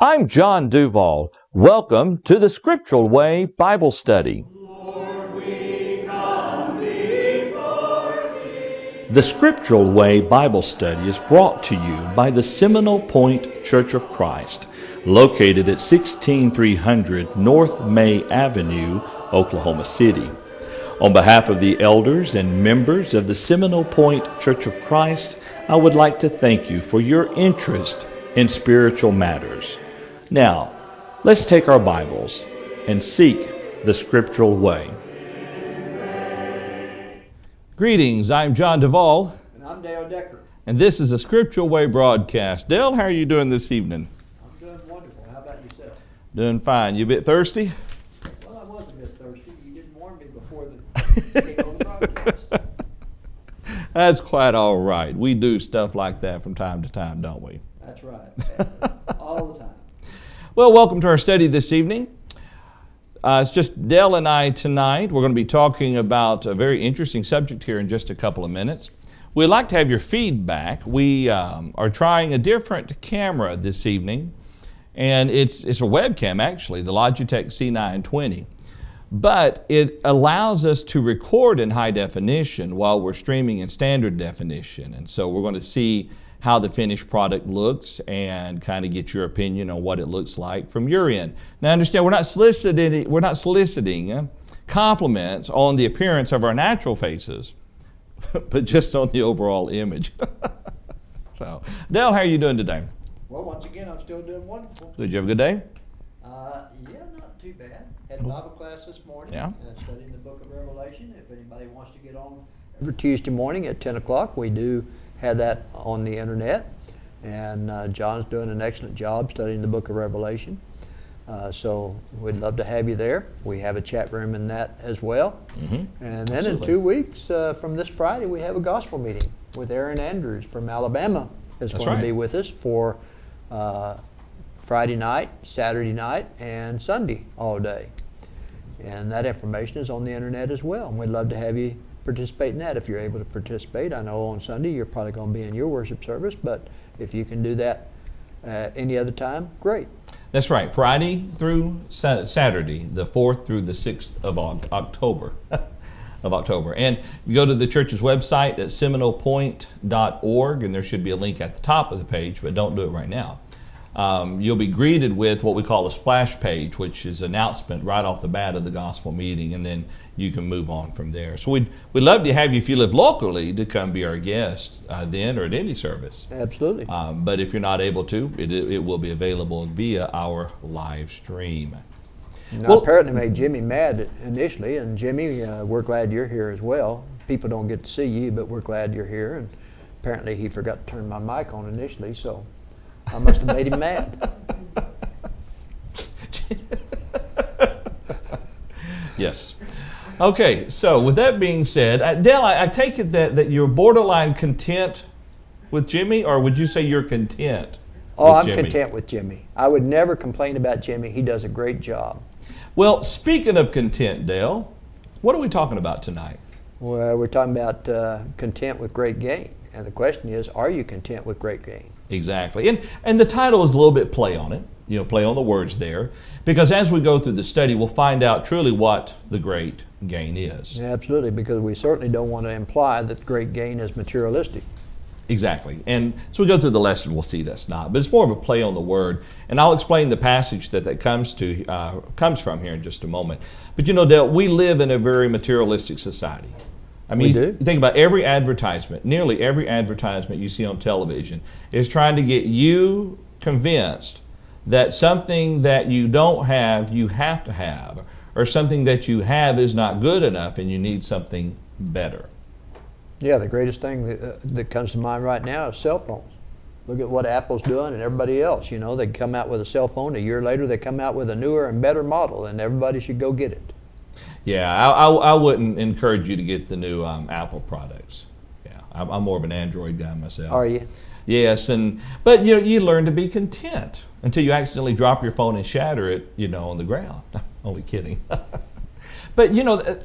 I'm John Duval. Welcome to the Scriptural Way Bible Study. Lord, we come before thee. The Scriptural Way Bible Study is brought to you by the Seminole Pointe Church of Christ, located at 16300 North May Avenue, Oklahoma City. On behalf of the elders and members of the Seminole Pointe Church of Christ, I would like to thank you for your interest in spiritual matters. Now, let's take our Bibles and seek the Scriptural way. Greetings, I'm John Duvall. And I'm Dale Decker. And this is a Scriptural Way broadcast. Dale, how are you doing this evening? I'm doing wonderful. How about yourself? Doing fine. You a bit thirsty? Well, I was a bit thirsty. You didn't warn me before the came on the broadcast. That's quite all right. We do stuff like that from time to time, don't we? That's right. All the time. Well, welcome to our study this evening. It's just Dell and I tonight. We're going to be talking about a very interesting subject here in just a couple of minutes. We'd like to have your feedback. We are trying a different camera this evening, and it's a webcam actually, the Logitech C920. But it allows us to record in high definition while we're streaming in standard definition. And so we're going to see how the finished product looks and kind of get your opinion on what it looks like from your end. Now understand, we're not soliciting compliments on the appearance of our natural faces, but just on the overall image. So, Dale, how are you doing today? Well, once again, I'm still doing wonderful. Did you have a good day? Yeah, not too bad. Had Bible class this morning. Yeah. Studying the book of Revelation. If anybody wants to get on every Tuesday morning at 10 o'clock, we do have that on the internet. And John's doing an excellent job studying the book of Revelation. So we'd love to have you there. We have a chat room in that as well. Mm-hmm. And then Absolutely. in 2 weeks from this Friday, we have a gospel meeting with Aaron Andrews from Alabama. Is That's going right. to be with us for Friday night, Saturday night, and Sunday all day. And that information is on the internet as well. And we'd love to have you participate in that if you're able to participate. I know on Sunday you're probably going to be in your worship service, but if you can do that any other time, great. That's right. Friday through Saturday, the 4th through the 6th of October. And you go to the church's website at seminolepointe.org, and there should be a link at the top of the page, but don't do it right now. You'll be greeted with what we call a splash page, which is an announcement right off the bat of the gospel meeting, and then you can move on from there. So we'd love to have you, if you live locally, to come be our guest then or at any service. Absolutely. But if you're not able to, it will be available via our live stream. Now, apparently made Jimmy mad initially, and Jimmy, we're glad you're here as well. People don't get to see you, but we're glad you're here. And apparently he forgot to turn my mic on initially, so I must have made him mad. Yes. Okay, so with that being said, Dale, I take it that you're borderline content with Jimmy, or would you say you're content Oh, with I'm Jimmy? content with Jimmy. I would never complain about Jimmy. He does a great job. Well, speaking of content, Dale, what are we talking about tonight? Well, we're talking about content with great gain. And the question is, are you content with great gain? Exactly. And the title is a little bit play on it, play on the words there, because as we go through the study, we'll find out truly what the great gain is. Yeah, absolutely, because we certainly don't want to imply that great gain is materialistic. Exactly. And so we go through the lesson, we'll see that's not. But it's more of a play on the word. And I'll explain the passage that comes from here in just a moment. But Dale, we live in a very materialistic society. I mean, We do. You think about every advertisement, nearly every advertisement you see on television is trying to get you convinced that something that you don't have, you have to have, or something that you have is not good enough and you need something better. Yeah, the greatest thing that comes to mind right now is cell phones. Look at what Apple's doing and everybody else. They come out with a cell phone. A year later, they come out with a newer and better model, and everybody should go get it. Yeah, I wouldn't encourage you to get the new Apple products. Yeah, I'm more of an Android guy myself. Are you? Yes, but you learn to be content until you accidentally drop your phone and shatter it, on the ground. Only kidding. But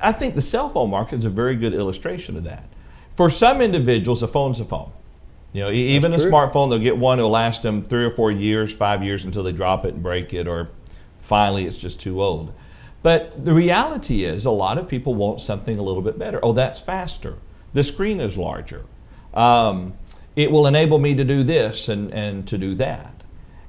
I think the cell phone market is a very good illustration of that. For some individuals, a phone's a phone. You know, even a That's true. smartphone, they'll get one, it'll last them 3 or 4 years, 5 years until they drop it and break it, or finally it's just too old. But the reality is a lot of people want something a little bit better. Oh, that's faster. The screen is larger. It will enable me to do this and to do that.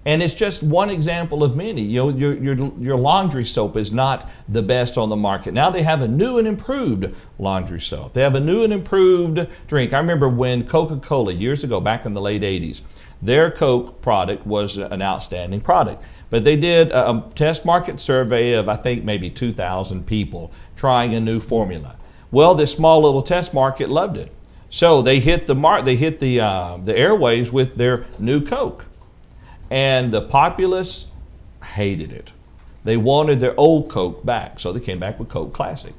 And it's just one example of many. You know, your laundry soap is not the best on the market. Now they have a new and improved laundry soap. They have a new and improved drink. I remember when Coca-Cola, years ago, back in the late 80s, their Coke product was an outstanding product. But they did a test market survey of, I think, maybe 2,000 people trying a new formula. Well, this small little test market loved it. So they hit the airwaves with their new Coke. And the populace hated it. They wanted their old Coke back, so they came back with Coke Classic.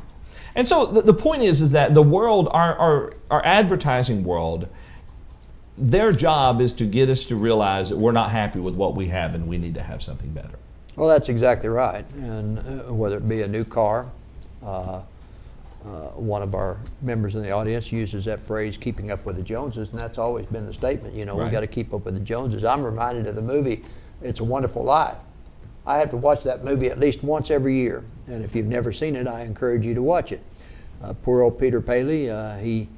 And so the point is that the world, our advertising world, their job is to get us to realize that we're not happy with what we have and we need to have something better. Well, that's exactly right. And whether it be a new car, one of our members in the audience uses that phrase, keeping up with the Joneses, and that's always been the statement. You know, Right. We got to keep up with the Joneses. I'm reminded of the movie, It's a Wonderful Life. I have to watch that movie at least once every year, and if you've never seen it, I encourage you to watch it. Poor old Peter Paley, he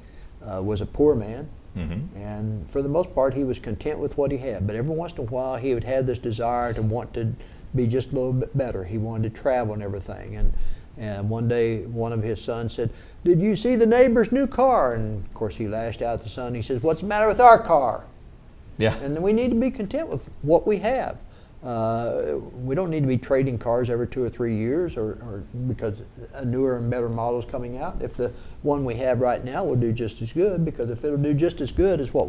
was a poor man, and for the most part, he was content with what he had. But every once in a while, he would have this desire to want to be just a little bit better. He wanted to travel and everything. And one day, one of his sons said, "Did you see the neighbor's new car?" And of course, he lashed out at the son. He says, "What's the matter with our car?" Yeah. And then we need to be content with what we have. We don't need to be trading cars every 2 or 3 years or because a newer and better model is coming out. If the one we have right now will do just as good, because if it'll do just as good as what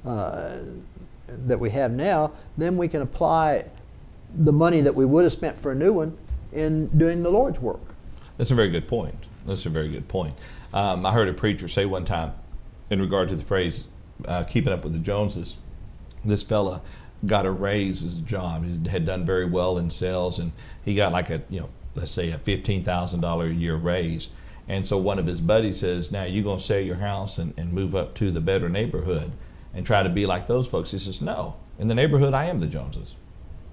that we have now, then we can apply the money that we would have spent for a new one in doing the Lord's work. That's a very good point. That's a very good point. I heard a preacher say one time, in regard to the phrase, keeping up with the Joneses, this fella got a raise as a job. He had done very well in sales, and he got like let's say a $15,000 a year raise. And so one of his buddies says, "Now you're going to sell your house and move up to the better neighborhood and try to be like those folks." He says, "No, in the neighborhood I am the Joneses.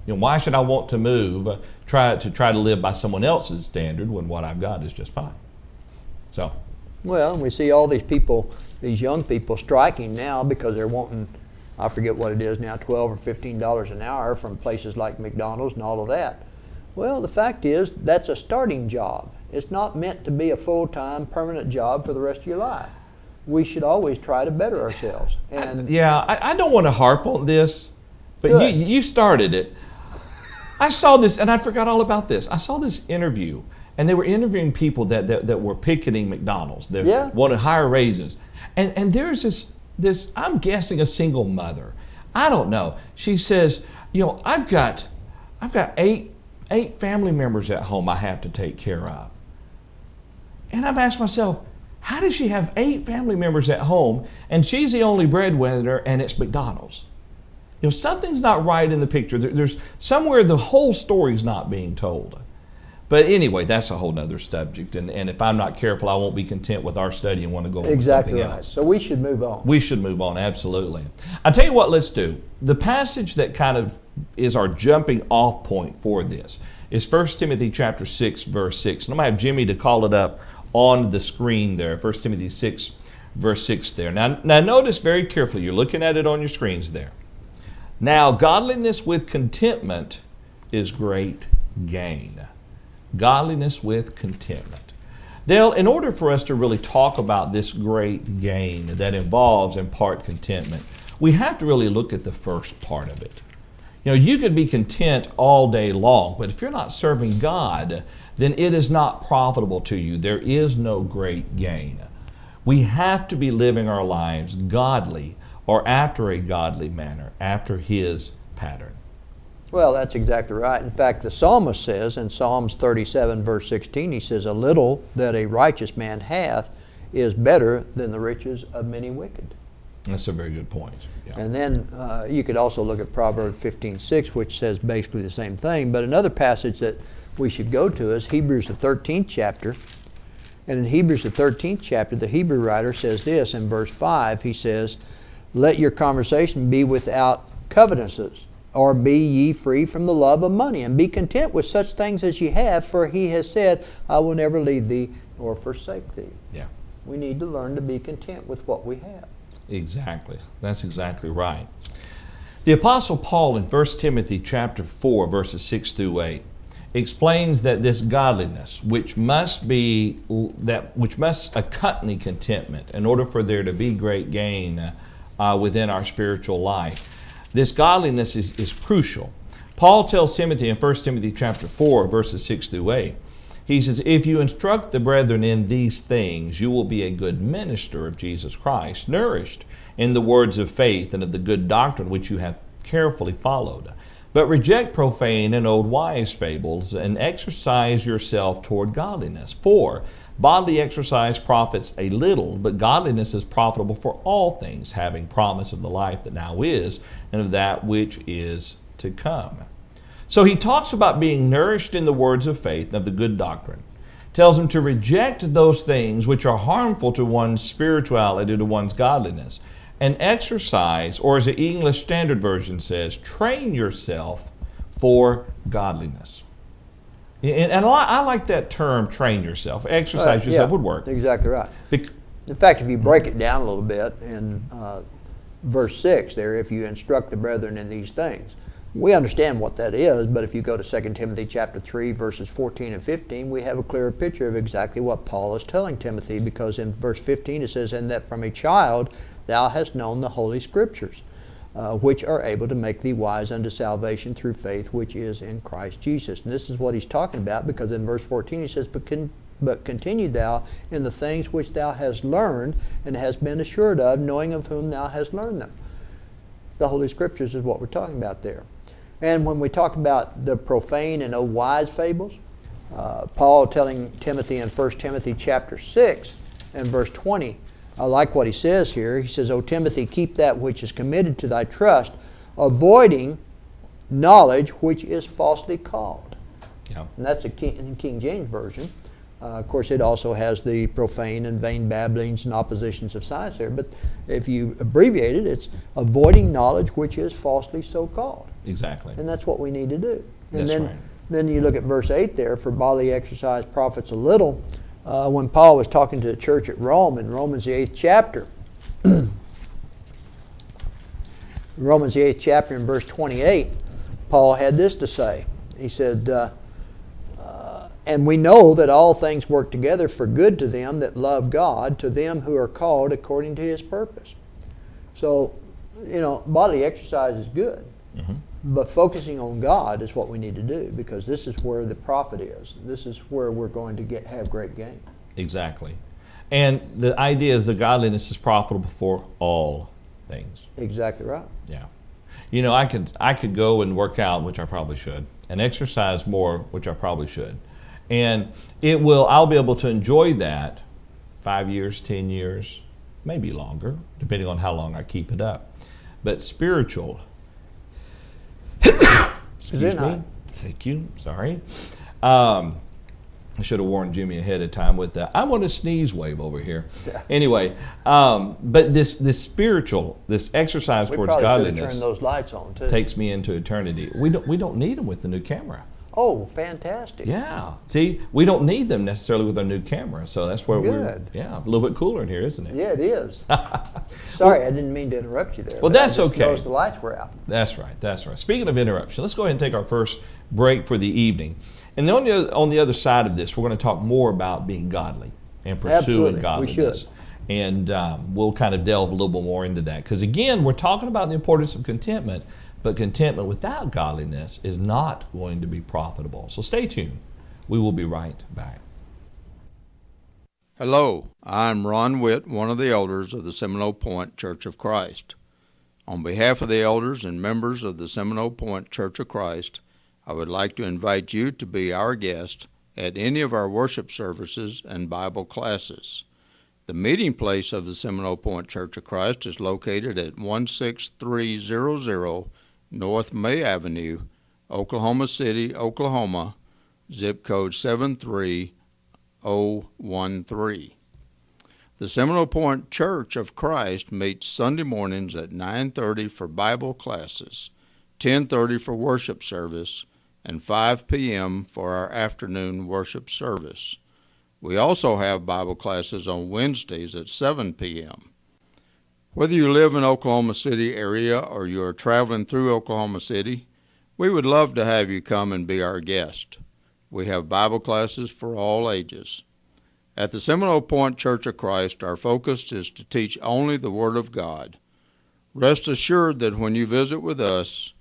You know, why should I want to move, try to live by someone else's standard when what I've got is just fine?" So, Well, and we see all these people, these young people striking now because they're wanting, I forget what it is now, $12 or $15 an hour from places like McDonald's and all of that. Well, the fact is, that's a starting job. It's not meant to be a full-time, permanent job for the rest of your life. We should always try to better ourselves. And I don't want to harp on this, but Good. you started it. I saw this, and I forgot all about this. I saw this interview, and they were interviewing people that were picketing McDonald's. They Yeah. wanted higher raises. And there's this, I'm guessing a single mother. I don't know. She says, I've got eight family members at home I have to take care of. And I've asked myself, how does she have 8 family members at home and she's the only breadwinner and it's McDonald's? Something's not right in the picture. There's somewhere the whole story's not being told. But anyway, that's a whole nother subject. And if I'm not careful, I won't be content with our study and want to go on exactly with something right. else. So we should move on. We should move on, absolutely. I'll tell you what, let's do. The passage that kind of is our jumping off point for this is 1 Timothy chapter 6, verse 6. And I'm going to have Jimmy to call it up on the screen there, 1 Timothy 6, verse 6 there. Now notice very carefully, you're looking at it on your screens there. "Now godliness with contentment is great gain." Godliness with contentment. Dale, in order for us to really talk about this great gain that involves in part contentment, we have to really look at the first part of it. You could be content all day long, but if you're not serving God, then it is not profitable to you. There is no great gain. We have to be living our lives godly or after a godly manner, after His pattern. Well, that's exactly right. In fact, the psalmist says in Psalms 37, verse 16, he says, "A little that a righteous man hath is better than the riches of many wicked." That's a very good point. Yeah. And then you could also look at Proverbs 15:6, which says basically the same thing. But another passage that we should go to is Hebrews the 13th chapter. And in Hebrews the 13th chapter, the Hebrew writer says this in verse 5. He says, let your conversation be without covetousness, or be ye free from the love of money, and be content with such things as ye have, for he has said, I will never leave thee nor forsake thee. Yeah. We need to learn to be content with what we have. Exactly. That's exactly right. The Apostle Paul in 1 Timothy chapter 4, verses 6 through 8, explains that this godliness, which must accompany contentment in order for there to be great gain within our spiritual life. This godliness is crucial. Paul tells Timothy in 1 Timothy chapter 4, verses 6 through 8, he says, if you instruct the brethren in these things, you will be a good minister of Jesus Christ, nourished in the words of faith and of the good doctrine which you have carefully followed. But reject profane and old wise fables, and exercise yourself toward godliness. For bodily exercise profits a little, but godliness is profitable for all things, having promise of the life that now is, and of that which is to come. So he talks about being nourished in the words of faith and of the good doctrine. Tells him to reject those things which are harmful to one's spirituality, to one's godliness, and exercise, or as the English Standard Version says, train yourself for godliness. And I like that term, train yourself. Exercise yourself would work. Exactly right. In fact, if you break it down a little bit in verse 6 there, if you instruct the brethren in these things, we understand what that is, but if you go to 2 Timothy chapter 3, verses 14 and 15, we have a clearer picture of exactly what Paul is telling Timothy, because in verse 15 it says, and that from a child thou hast known the Holy Scriptures, which are able to make thee wise unto salvation through faith which is in Christ Jesus. And this is what he's talking about, because in verse 14 he says, but continue thou in the things which thou hast learned and hast been assured of, knowing of whom thou hast learned them. The Holy Scriptures is what we're talking about there. And when we talk about the profane and old wise fables, Paul telling Timothy in 1 Timothy chapter 6 and verse 20, I like what he says here. He says, O Timothy, keep that which is committed to thy trust, avoiding knowledge which is falsely called. Yeah. And that's in King James Version. Of course, it also has the profane and vain babblings and oppositions of science there. But if you abbreviate it, it's avoiding knowledge which is falsely so called. Exactly. And that's what we need to do. And That's right. Then you look at verse 8 there, for bodily exercise profits a little. When Paul was talking to the church at Rome in Romans the 8th chapter, Romans the 8th chapter in verse 28, Paul had this to say. He said, and we know that all things work together for good to them that love God, to them who are called according to His purpose. So, bodily exercise is good. Mm-hmm. But focusing on God is what we need to do, because this is where the profit is. This is where we're going to have great gain. Exactly. And the idea is that godliness is profitable for all things. Exactly right. Yeah. I could go and work out, which I probably should, and exercise more, which I probably should. And I'll be able to enjoy that 5 years, 10 years, maybe longer, depending on how long I keep it up. But spiritual, excuse me. Thank you. Sorry. I should have warned Jimmy ahead of time with that. I want a sneeze wave over here. Yeah. Anyway, but this spiritual, this exercise towards godliness, turn those lights on too. Takes me into eternity. We don't need them with the new camera. Oh, fantastic. Yeah. See, we don't need them necessarily with our new camera. So that's where a little bit cooler in here, isn't it? Yeah, it is. Sorry, I didn't mean to interrupt you there. Well, that's okay. Notice the lights were out. That's right. That's right. Speaking of interruption, let's go ahead and take our first break for the evening. And on the other side of this, we're going to talk more about being godly and pursuing godliness. We should. And we'll kind of delve a little bit more into that. Because again, we're talking about the importance of contentment, but contentment without godliness is not going to be profitable. So stay tuned. We will be right back. Hello, I'm Ron Witt, one of the elders of the Seminole Pointe Church of Christ. On behalf of the elders and members of the Seminole Pointe Church of Christ, I would like to invite you to be our guest at any of our worship services and Bible classes. The meeting place of the Seminole Pointe Church of Christ is located at 16300 North May Avenue, Oklahoma City, Oklahoma, zip code 73013. The The Seminole Pointe Church of Christ meets Sunday mornings at 9:30 for Bible classes, 10:30 for worship service, and 5 p.m. for our afternoon worship service. We also have Bible classes on Wednesdays at 7 p.m. Whether you live in Oklahoma City area or you are traveling through Oklahoma City, we would love to have you come and be our guest. We have Bible classes for all ages. At the Seminole Pointe Church of Christ, our focus is to teach only the Word of God. Rest assured that when you visit with us,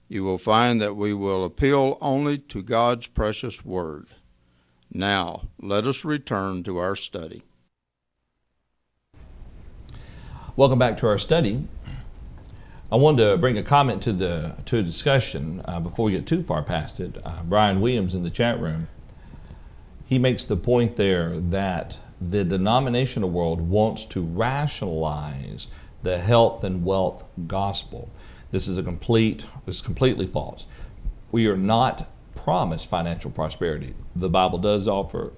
you will find that we will appeal only to God's precious Word. Now, let us return to our study. Welcome back to our study. I wanted to bring a comment to a discussion before we get too far past it. Brian Williams in the chat room, he makes the point there that the denominational world wants to rationalize the health and wealth gospel. This is completely false. We are not promised financial prosperity. The Bible does offer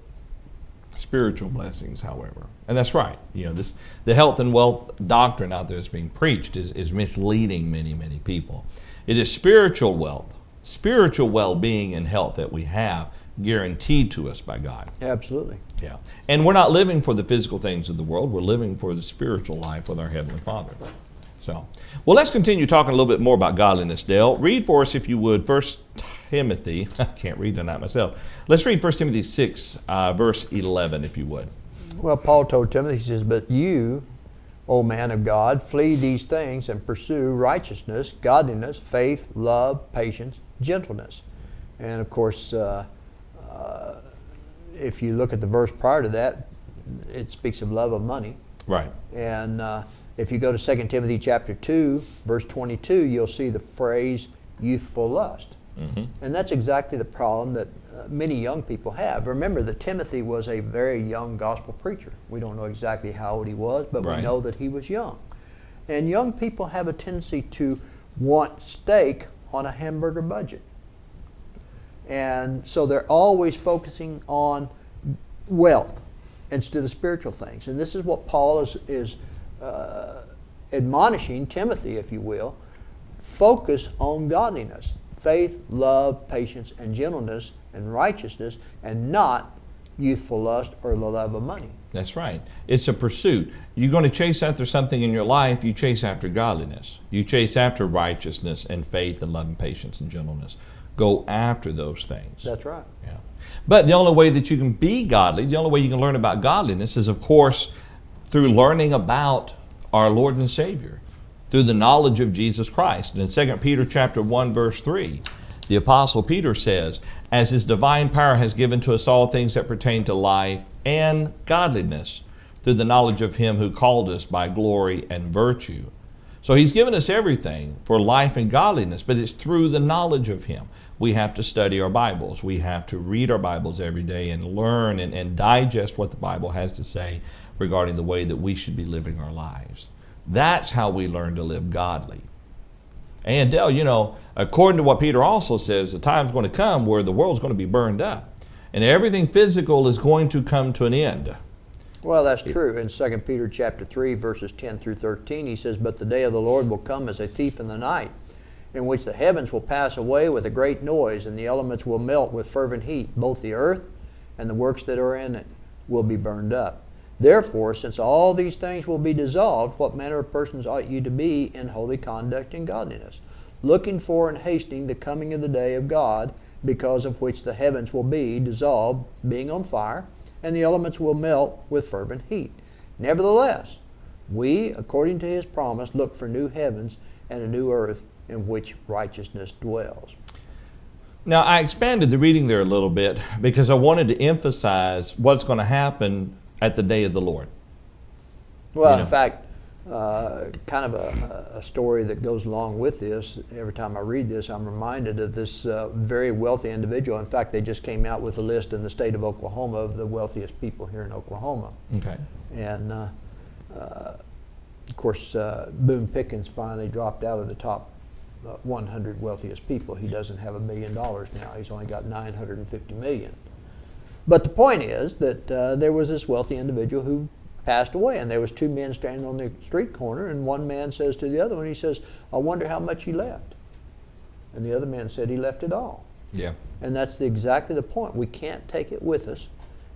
spiritual blessings, however. And that's right. The health and wealth doctrine out there that's being preached is misleading many, many people. It is spiritual wealth, spiritual well-being and health that we have guaranteed to us by God. Absolutely. Yeah. And we're not living for the physical things of the world. We're living for the spiritual life with our Heavenly Father. So, well, let's continue talking a little bit more about godliness, Dale. Read for us, if you would, 1 Timothy. I can't read tonight myself. Let's read 1 Timothy 6, verse 11, if you would. Well, Paul told Timothy, he says, "But you, O man of God, flee these things and pursue righteousness, godliness, faith, love, patience, gentleness." And of course, if you look at the verse prior to that, it speaks of love of money. Right. And if you go to 2 Timothy chapter 2, verse 22, you'll see the phrase youthful lust. Mm-hmm. And that's exactly the problem that many young people have. Remember that Timothy was a very young gospel preacher. We don't know exactly how old he was, but right. We know that he was young. And young people have a tendency to want steak on a hamburger budget. And so they're always focusing on wealth instead of spiritual things. And this is what Paul is admonishing Timothy, if you will. Focus on godliness, faith, love, patience, and gentleness, and righteousness, and not youthful lust or the love of money. That's right. It's a pursuit. You're going to chase after something in your life, you chase after godliness. You chase after righteousness and faith and love and patience and gentleness. Go after those things. That's right. Yeah. But the only way that you can be godly, the only way you can learn about godliness is, of course, through learning about our Lord and Savior, through the knowledge of Jesus Christ. And in 2 Peter chapter 1, verse 3, the Apostle Peter says, "As His divine power has given to us all things that pertain to life and godliness, through the knowledge of Him who called us by glory and virtue." So He's given us everything for life and godliness, but it's through the knowledge of Him. We have to study our Bibles. We have to read our Bibles every day and learn and digest what the Bible has to say regarding the way that we should be living our lives. That's how we learn to live godly. And Dale, according to what Peter also says, the time's going to come where the world's going to be burned up. And everything physical is going to come to an end. Well, that's true. In 2 Peter chapter 3, verses 10 through 13, he says, "But the day of the Lord will come as a thief in the night, in which the heavens will pass away with a great noise, and the elements will melt with fervent heat. Both the earth and the works that are in it will be burned up. Therefore, since all these things will be dissolved, what manner of persons ought you to be in holy conduct and godliness, looking for and hastening the coming of the day of God, because of which the heavens will be dissolved, being on fire, and the elements will melt with fervent heat. Nevertheless, we, according to His promise, look for new heavens and a new earth in which righteousness dwells." Now, I expanded the reading there a little bit because I wanted to emphasize what's going to happen at the day of the Lord. Well, in fact, kind of a story that goes along with this, every time I read this, I'm reminded of this very wealthy individual. In fact, they just came out with a list in the state of Oklahoma of the wealthiest people here in Oklahoma. Okay. And, of course, Boone Pickens finally dropped out of the top 100 wealthiest people. He doesn't have $1 million now. He's only got $950 million. But the point is that there was this wealthy individual who passed away, and there was two men standing on the street corner, and one man says to the other one, he says, I wonder how much he left. And the other man said he left it all. Yeah. And that's exactly the point. We can't take it with us.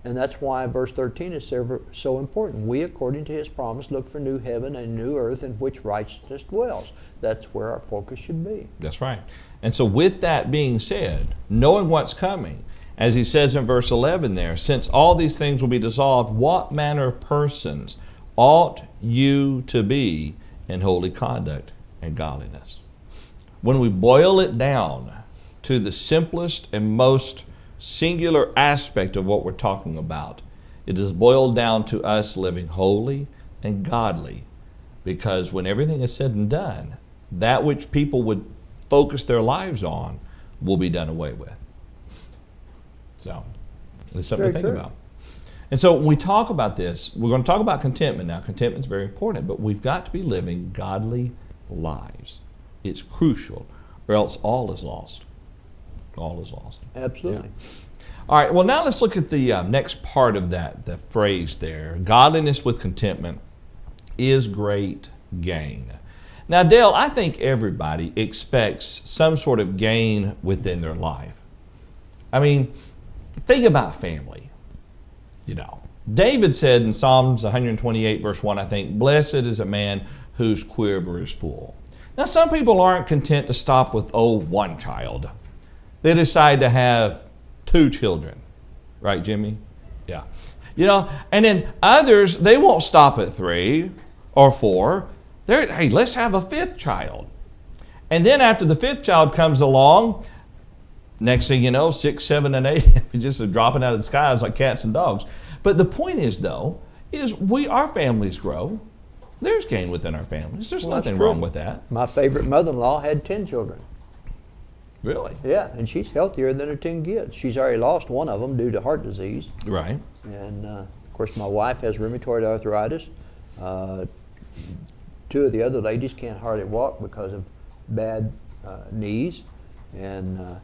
And that's why verse 13 is so important. We, according to his promise, look for new heaven and new earth in which righteousness dwells. That's where our focus should be. That's right. And so with that being said, knowing what's coming, as he says in verse 11 there, since all these things will be dissolved, what manner of persons ought you to be in holy conduct and godliness? When we boil it down to the simplest and most singular aspect of what we're talking about, it is boiled down to us living holy and godly, because when everything is said and done, that which people would focus their lives on will be done away with. So it's something to think about. And so when we talk about this, we're going to talk about contentment now. Contentment is very important, but we've got to be living godly lives. It's crucial, or else all is lost. All is lost. Absolutely. Yeah. All right, well, now let's look at the next part of that, the phrase there. Godliness with contentment is great gain. Now, Dale, I think everybody expects some sort of gain within their life. I mean, think about family. You know, David said in Psalms 128, verse 1, I think, blessed is a man whose quiver is full. Now, some people aren't content to stop with, one child. They decide to have 2 children. Right, Jimmy? Yeah. You know, and then others, they won't stop at 3 or 4. Hey, let's have a 5th child. And then after the 5th child comes along, next thing you know, 6, 7, and 8 just dropping out of the skies like cats and dogs. But the point is, though, is our families grow. There's gain within our families. There's nothing wrong with that. My favorite mother-in-law had 10 children. Really? Yeah, and she's healthier than her 10 kids. She's already lost one of them due to heart disease. Right. And, of course, my wife has rheumatoid arthritis. 2 of the other ladies can't hardly walk because of bad knees. And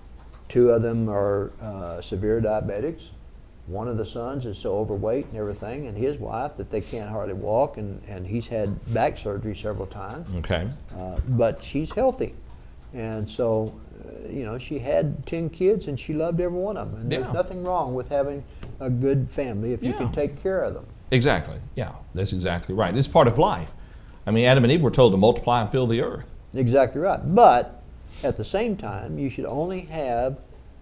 2 of them are severe diabetics. One of the sons is so overweight and everything, and his wife, that they can't hardly walk, and he's had back surgery several times. Okay. But she's healthy. And so, she had 10 kids, and she loved every one of them. And there's nothing wrong with having a good family if you can take care of them. Exactly. Yeah, that's exactly right. It's part of life. I mean, Adam and Eve were told to multiply and fill the earth. Exactly right. But at the same time, you should only have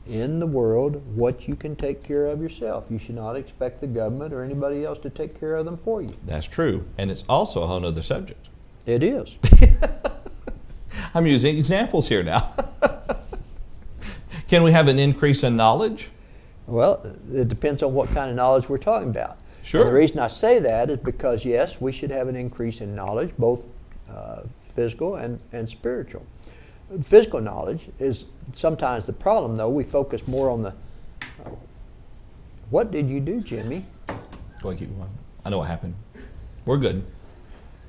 in the world what you can take care of yourself. You should not expect the government or anybody else to take care of them for you. That's true. And it's also a whole other subject. It is. I'm using examples here now. Can we have an increase in knowledge? Well, it depends on what kind of knowledge we're talking about. Sure. And the reason I say that is because, yes, we should have an increase in knowledge, both physical and spiritual. Physical knowledge is sometimes the problem, though. We focus more on the, what did you do, Jimmy? Go ahead, keep going. I know what happened. We're good.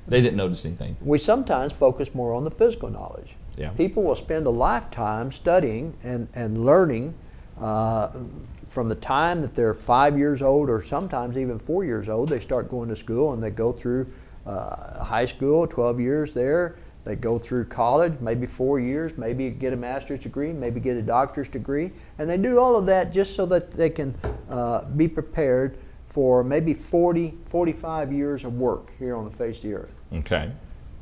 They didn't notice anything. We sometimes focus more on the physical knowledge. Yeah. People will spend a lifetime studying and learning from the time that they're 5 years old, or sometimes even 4 years old. They start going to school, and they go through high school, 12 years there. They go through college, maybe 4 years, maybe get a master's degree, maybe get a doctor's degree. And they do all of that just so that they can be prepared for maybe 40, 45 years of work here on the face of the earth. Okay.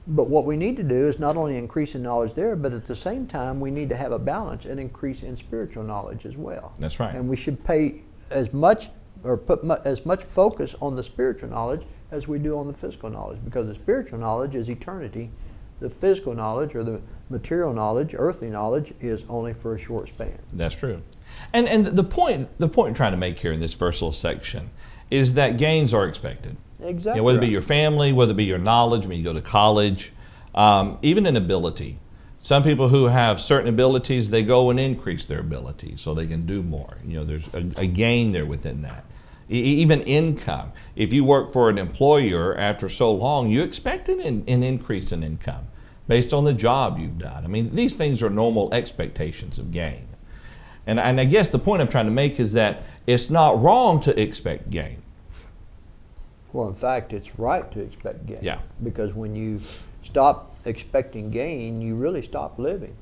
But what we need to do is not only increase in knowledge there, but at the same time we need to have a balance and increase in spiritual knowledge as well. That's right. And we should pay as much, or put as much focus on the spiritual knowledge as we do on the physical knowledge, because the spiritual knowledge is eternity. The physical knowledge, or the material knowledge, earthly knowledge, is only for a short span. That's true. And the point I'm trying to make here in this first little section is that gains are expected. Exactly. Whether it be your family, whether it be your knowledge, when you go to college, even in ability. Some people who have certain abilities, they go and increase their abilities so they can do more. There's a gain there within that. Even income. If you work for an employer after so long, you expect an increase in income based on the job you've done. I mean, these things are normal expectations of gain. And I guess the point I'm trying to make is that it's not wrong to expect gain. Well, in fact, it's right to expect gain. Yeah. Because when you stop expecting gain, you really stop living.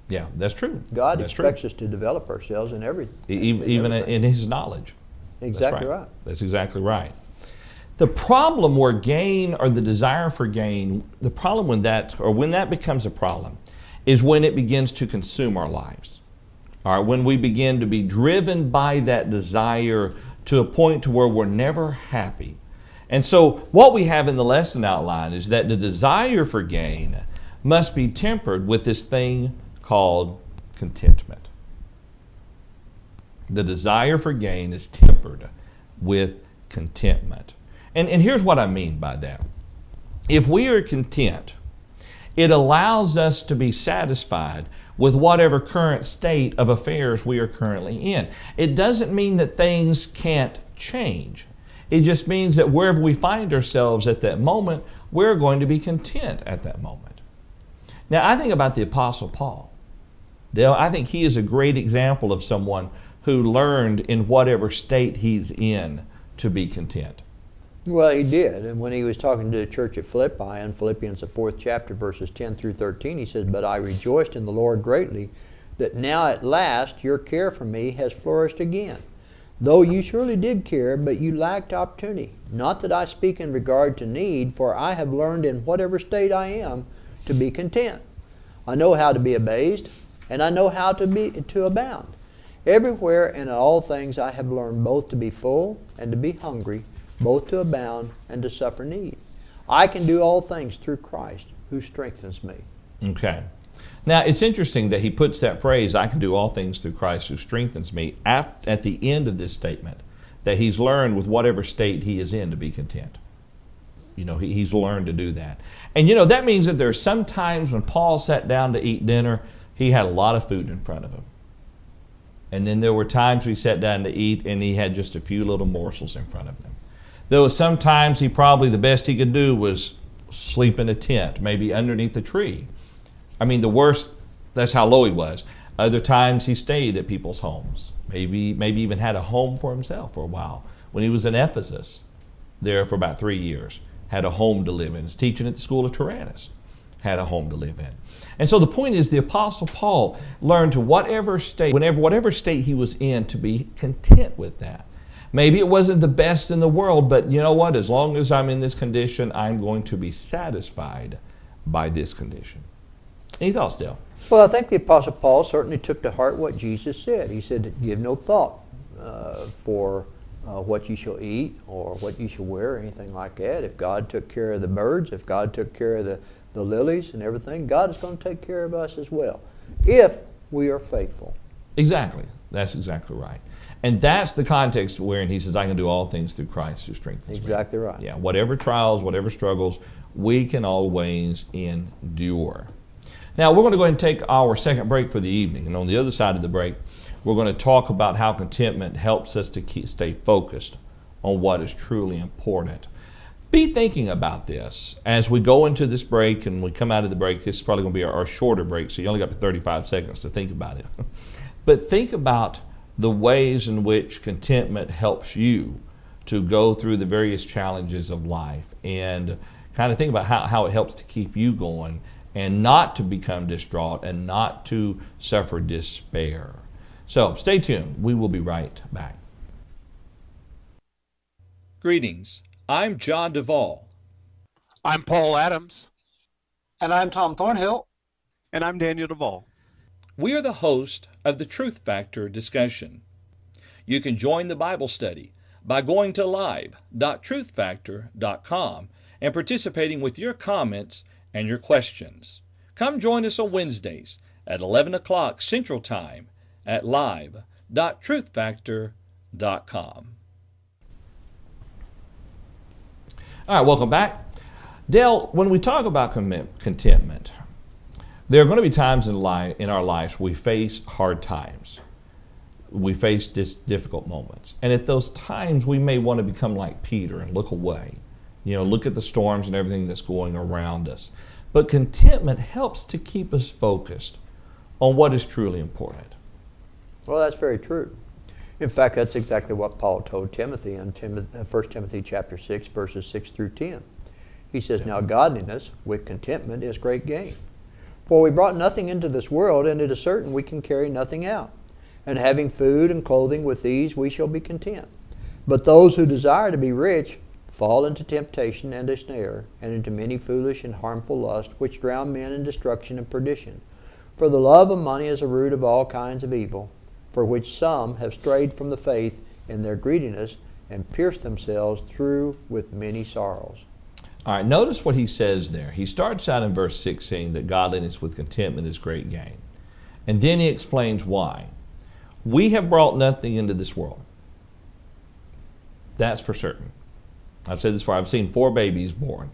Yeah, that's true. God that's expects true. us to develop ourselves in everything. Even in His knowledge. Exactly That's right. That's exactly right. The problem where gain or the desire for gain, the problem when that becomes a problem is when it begins to consume our lives. All right, when we begin to be driven by that desire to a point to where we're never happy. And so what we have in the lesson outline is that the desire for gain must be tempered with this thing called contentment. The desire for gain is tempered with contentment. And here's what I mean by that. If we are content, it allows us to be satisfied with whatever current state of affairs we are currently in. It doesn't mean that things can't change. It just means that wherever we find ourselves at that moment, we're going to be content at that moment. Now, I think about the Apostle Paul. Dale, I think he is a great example of someone who learned in whatever state he's in to be content. Well, he did. And when he was talking to the church at Philippi in Philippians, the 4th chapter, verses 10 through 13, he says, "But I rejoiced in the Lord greatly, that now at last your care for me has flourished again. Though you surely did care, but you lacked opportunity. Not that I speak in regard to need, for I have learned in whatever state I am to be content. I know how to be abased, and I know how to abound. Everywhere and in all things I have learned both to be full and to be hungry, both to abound and to suffer need. I can do all things through Christ who strengthens me." Okay. Now, it's interesting that he puts that phrase, "I can do all things through Christ who strengthens me," at the end of this statement, that he's learned with whatever state he is in to be content. He's learned to do that. And that means that there are some times when Paul sat down to eat dinner, he had a lot of food in front of him. And then there were times he sat down to eat and he had just a few little morsels in front of him. There was sometimes the best he could do was sleep in a tent, maybe underneath a tree. I mean, the worst, that's how low he was. Other times he stayed at people's homes, maybe even had a home for himself for a while. When he was in Ephesus, there for about 3 years, had a home to live in. He was teaching at the school of Tyrannus, had a home to live in. And so the point is, the Apostle Paul learned to whatever state he was in, to be content with that. Maybe it wasn't the best in the world, but you know what? As long as I'm in this condition, I'm going to be satisfied by this condition. Any thoughts, Dale? Well, I think the Apostle Paul certainly took to heart what Jesus said. He said, "Give no thought for what you shall eat or what you shall wear," or anything like that. If God took care of the birds, if God took care of the lilies and everything, God is going to take care of us as well, if we are faithful. Exactly. That's exactly right. And that's the context wherein he says, "I can do all things through Christ who strengthens me." Exactly right. Yeah, whatever trials, whatever struggles, we can always endure. Now, we're going to go ahead and take our second break for the evening. And on the other side of the break, we're going to talk about how contentment helps us to stay focused on what is truly important. Be thinking about this as we go into this break and we come out of the break. This is probably going to be our shorter break, so you only got 35 seconds to think about it. But think about the ways in which contentment helps you to go through the various challenges of life, and kind of think about how it helps to keep you going and not to become distraught and not to suffer despair. So stay tuned. We will be right back. Greetings. I'm John Duvall. I'm Paul Adams. And I'm Tom Thornhill. And I'm Daniel Duvall. We are the host of the Truth Factor discussion. You can join the Bible study by going to live.truthfactor.com and participating with your comments and your questions. Come join us on Wednesdays at 11 o'clock Central Time at live.truthfactor.com. All right, welcome back. Dale, when we talk about contentment, there are going to be times in our lives we face hard times. We face difficult moments. And at those times, we may want to become like Peter and look away. Look at the storms and everything that's going around us. But contentment helps to keep us focused on what is truly important. Well, that's very true. In fact, that's exactly what Paul told Timothy in 1 Timothy chapter 6, verses 6 through 10. He says, "Now godliness with contentment is great gain. For we brought nothing into this world, and it is certain we can carry nothing out. And having food and clothing, with these we shall be content. But those who desire to be rich fall into temptation and a snare, and into many foolish and harmful lusts, which drown men in destruction and perdition. For the love of money is a root of all kinds of evil, for which some have strayed from the faith in their greediness, and pierced themselves through with many sorrows." All right, notice what he says there. He starts out in verse 6 saying that godliness with contentment is great gain. And then he explains why. We have brought nothing into this world. That's for certain. I've said this before. I've seen 4 babies born,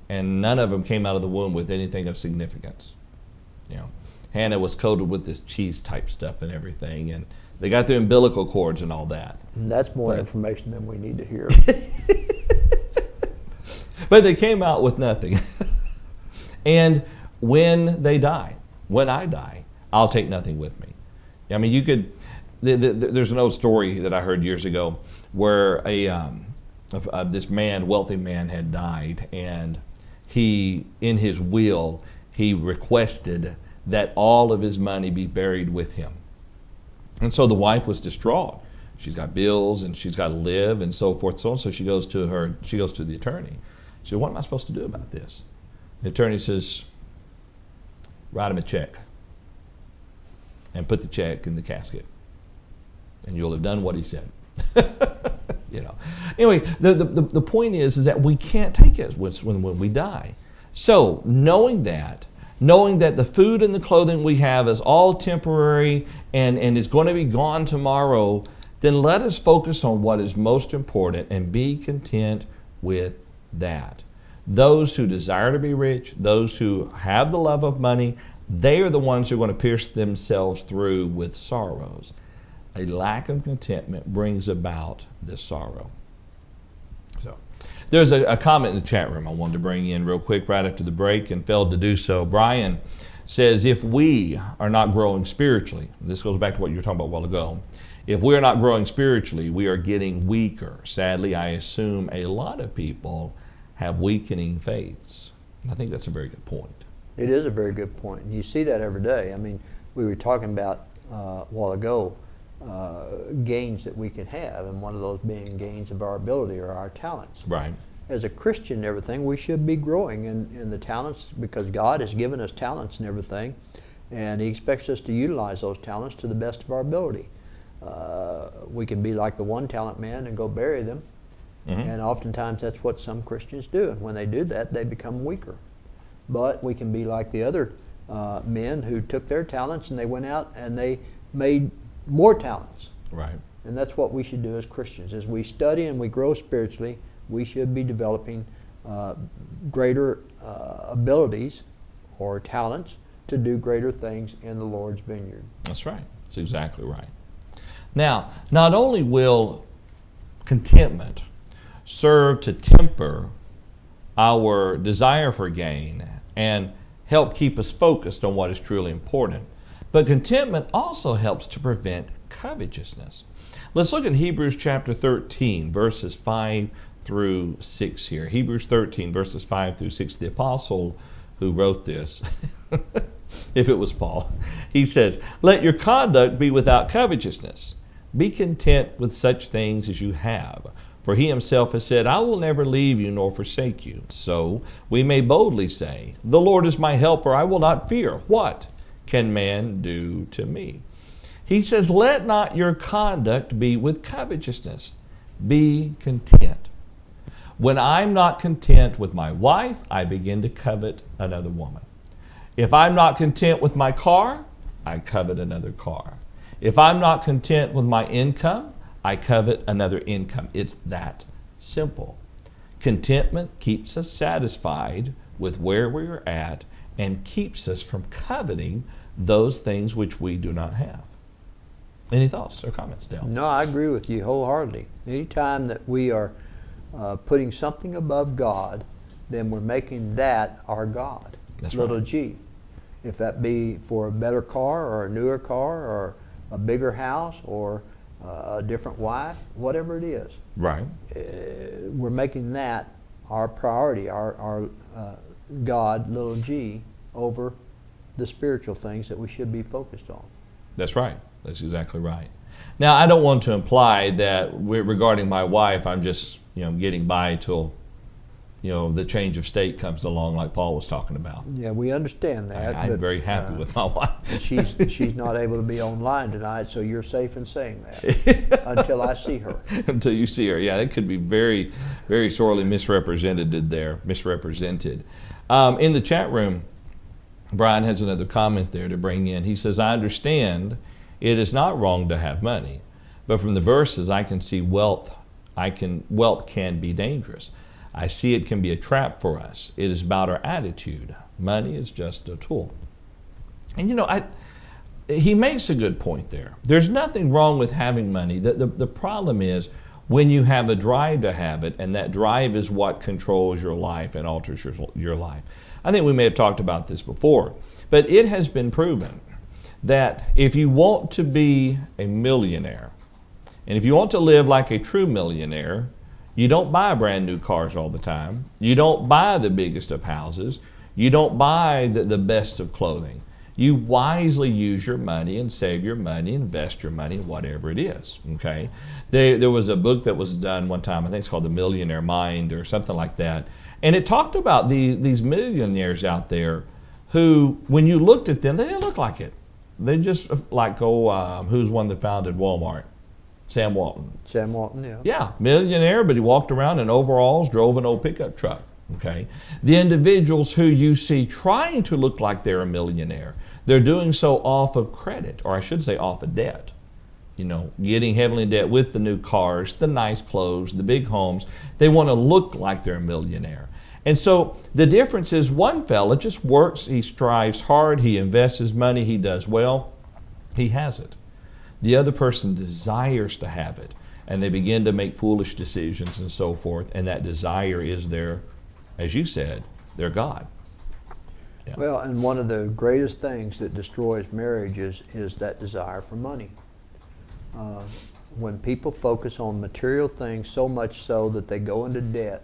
and none of them came out of the womb with anything of significance. You know, Hannah was coated with this cheese type stuff and everything, and they got the umbilical cords and all that. And that's more information than we need to hear. But they came out with nothing. And when they die, when I die, I'll take nothing with me. I mean, you could, there's an old story that I heard years ago where this man, wealthy man, had died, and he, in his will, he requested that all of his money be buried with him. And so the wife was distraught. She's got bills and she's got to live and so forth. So she goes to the attorney. She said, "What am I supposed to do about this?" The attorney says, "Write him a check and put the check in the casket, and you'll have done what he said." You know. Anyway, the point is that we can't take it when we die. So knowing that the food and the clothing we have is all temporary and is going to be gone tomorrow, then let us focus on what is most important and be content with that. Those who desire to be rich, those who have the love of money, they are the ones who are going to pierce themselves through with sorrows. A lack of contentment brings about this sorrow. So, there's a comment in the chat room I wanted to bring in real quick right after the break and failed to do so. Brian says, if we are not growing spiritually, this goes back to what you were talking about a while ago, if we are not growing spiritually, we are getting weaker. Sadly, I assume a lot of people have weakening faiths. And I think that's a very good point. It is a very good point. And you see that every day. I mean, we were talking about a while ago gains that we can have, and one of those being gains of our ability or our talents. Right. As a Christian and everything, we should be growing in the talents, because God has given us talents and everything, and He expects us to utilize those talents to the best of our ability. We can be like the one talent man and go bury them, and oftentimes that's what some Christians do. And when they do that, they become weaker. But we can be like the other men who took their talents and they went out and they made more talents. Right. And that's what we should do as Christians. As we study and we grow spiritually, we should be developing greater abilities or talents to do greater things in the Lord's vineyard. That's right. That's exactly right. Now, not only will contentment serve to temper our desire for gain and help keep us focused on what is truly important, but contentment also helps to prevent covetousness. Let's look at Hebrews chapter 13, verses 5 through 6 here. Hebrews 13, verses 5 through 6. The apostle who wrote this, if it was Paul, he says, "Let your conduct be without covetousness. Be content with such things as you have. For He Himself has said, I will never leave you nor forsake you. So we may boldly say, the Lord is my helper, I will not fear. What can man do to me?" He says, let not your conduct be with covetousness. Be content. When I'm not content with my wife, I begin to covet another woman. If I'm not content with my car, I covet another car. If I'm not content with my income, I covet another income. It's that simple. Contentment keeps us satisfied with where we are at and keeps us from coveting those things which we do not have. Any thoughts or comments, Dale? No, I agree with you wholeheartedly. Anytime that we are putting something above God, then we're making that our God. That's little right. g. If that be for a better car or a newer car or a bigger house or a different wife, whatever it is. Right. We're making that our priority, our God, little g, over the spiritual things that we should be focused on. That's right. That's exactly right. Now, I don't want to imply that regarding my wife, I'm just, getting by till, the change of state comes along like Paul was talking about. Yeah, we understand that. I'm very happy with my wife. she's not able to be online tonight, so you're safe in saying that until I see her. Until you see her. Yeah, it could be very, very sorely misrepresented there. Misrepresented. In the chat room, Brian has another comment there to bring in. He says, I understand it is not wrong to have money, but from the verses I can see wealth can be dangerous. I see it can be a trap for us. It is about our attitude. Money is just a tool. And he makes a good point there. There's nothing wrong with having money. The problem is when you have a drive to have it, and that drive is what controls your life and alters your life. I think we may have talked about this before, but it has been proven that if you want to be a millionaire, and if you want to live like a true millionaire, you don't buy brand new cars all the time. You don't buy the biggest of houses. You don't buy the best of clothing. You wisely use your money and save your money, invest your money, whatever it is, okay? There was a book that was done one time, I think it's called The Millionaire Mind or something like that, and it talked about these millionaires out there who, when you looked at them, they didn't look like it. They just like, who's one that founded Walmart? Sam Walton. Sam Walton, yeah. Yeah, millionaire, but he walked around in overalls, drove an old pickup truck, okay? The individuals who you see trying to look like they're a millionaire, they're doing so off of credit, or I should say off of debt. Getting heavily in debt with the new cars, the nice clothes, the big homes. They want to look like they're a millionaire. And so the difference is one fella just works, he strives hard, he invests his money, he does well, he has it. The other person desires to have it, and they begin to make foolish decisions and so forth, and that desire is their, as you said, their God. Yeah. Well, and one of the greatest things that destroys marriages is that desire for money. When people focus on material things so much so that they go into debt,